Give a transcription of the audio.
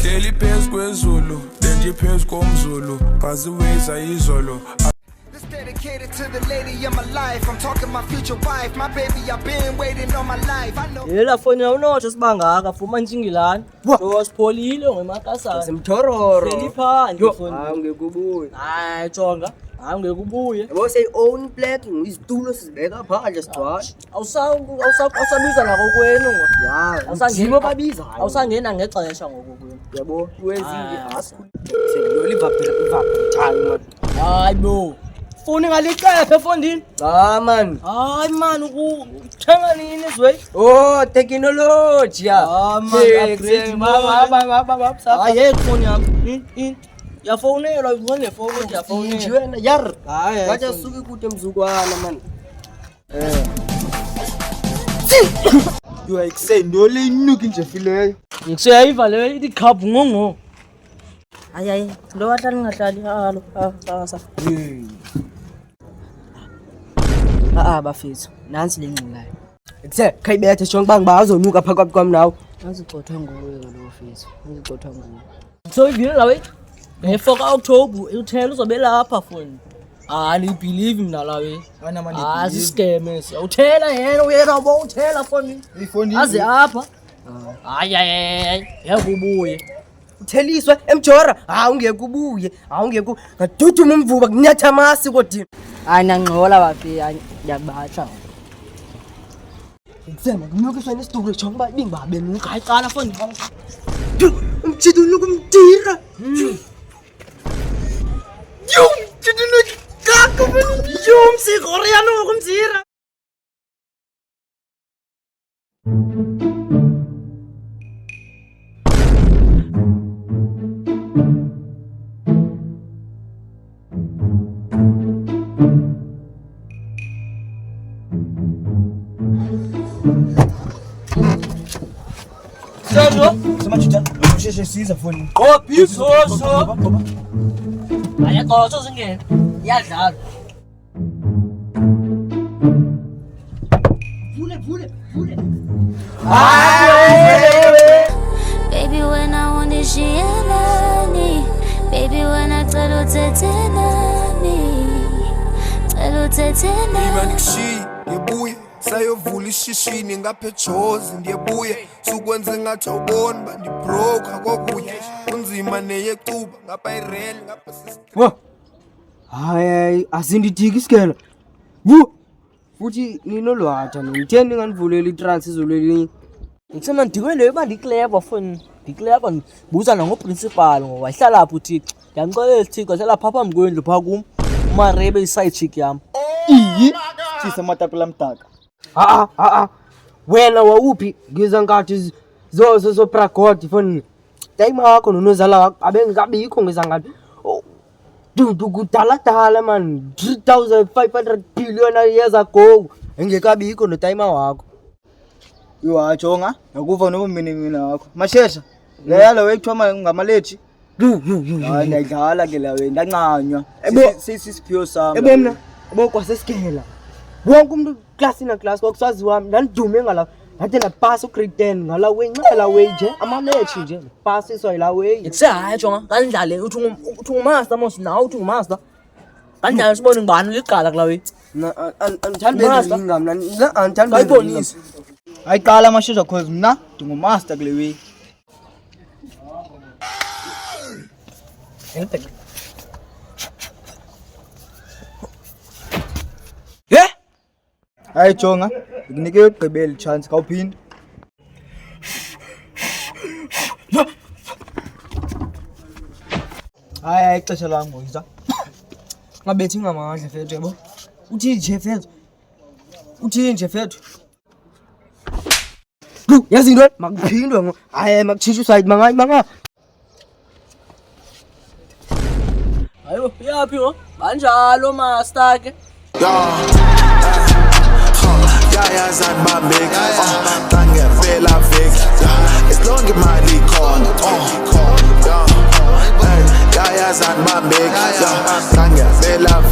Daily phezu kwezulu, denje phezu komzulu, phaziweza izolo. This dedicated to the lady of my life. I'm talking my future wife, my baby. I've been waiting all my life. I know. Yela foni ya unotho sibangaka fuma njingilani. Lo sipholile ngemakasana. Simthororo. Seliphandle foni. Angekubuye. Hayi jonga. Angekubuye. Yabo say own flat ngizitulo sizibeka phandle sigcwala. Awusabiza nako kwenu ngo. Ya, awusangena babiza. Awusangena ngexesha ngoko kwenu. Yabo wezile asikho. Sekuyoliva phela time man. Hayi bo. Foni ngaliqephe efondini. Man. Hayi man ukuthenga nini ezwe? Oh, technology ya. Upgrade baba. Hayi foni yami. Yafonelwa ngone foni yafonelwa. Njena yar. Hayi. Wacha suki kude mzukwana man. You are excited ndole inuki nje fileyo. Ngikuseyiva le ithi cup ngongo. Hayi lo wahlali ngahlali halo sa. Bafethu nansi lengqingayo. Ekuse khayibethe shonke bangiba azonuka phakathi kwami nawe. Ngizigcotha nguwe lo fethu. Ngizigcotha nguwe. So ivile lawe. Nge4 October uthela uzobe lapha foni. Ni believe mina lawe. Scam uthela yena uyena uthela foni. Ifoni aze apha. Hayi yakubuye. Utheliswe emjora ungekubuye ngaduduma umvuba kunyatha amasi kodini. Nangxola bafi yabatsha. Ngizema kunyukiswa nesitulo chonke babingabe nuka Hayiqala foni. Umjito lokumtira. Umjito lokaka msikoriano kumtira. Sama chuta, usheshe siza foni. Biso. Ayaxoxa singene. Iyadlala. Vule. Baby when I want this she nani. Baby when I tell uthethe nani. Ibandishi ngibuye sayovula ishishini ngaphejozi ndiyebuye sukwenze ngathi awuboni bandi broke akokuye kunzima neyecuba ngapha irel ngapha Wo. Hayi asindidiki isikela. Futhi ninolwatha ngitheni nganivulela itrans izolweni. Ngitsema ndikwele ba ndiclever foni. Ndiclever ndibuza nango principal ngoba wahlala lapha uthi ngiyamxolela Thixo hlala phapha mkwendlu pha kum. Umarebe iside chick yami. Sisa matapela mtaka. Wena wawuphi ngiza ngathi zo pragod foni. Time yakho nonozala wakho abengikabikho ngiza ngathi kudala man 3500 billion years ago engekabikho no time wakho. Iwajonga akuva noma mina wakho. Mashesha. Leyalo wekuthiwa ngamalethi. Hayi ngiyadlala ke la wena ndancanywa. Sisiphiwo sami. Mina kwaseskela. Wonke umuntu class kwakusazi wami ndandume ngala ngathi ndapass ugrade 10 ngala wencela wage amalethi nje passiswa ila way. Hayi jonga kanjalo uthi ungumaster mos nawe uthi ungumaster. Kanjalo sibone ngibani liqala kulawe. Angithandi benzinga mina angithandi bayibonisa. Ayiqala mashesha cause mina ndingumaster kule way. Hayi jonga ngikunike ugqibela chance kawuphindi. Hayi ixesha lami ngoyiza. Ngabethi ngamandla fethu yabo. Uthi nje fethu. Yazi into makuphindwe ngo hayi makuthisha uside manga. Hayo yaphi ngo kanjalo master ke. yazan mabek tangevela fake isilonge imali khona yazan mabek tangevela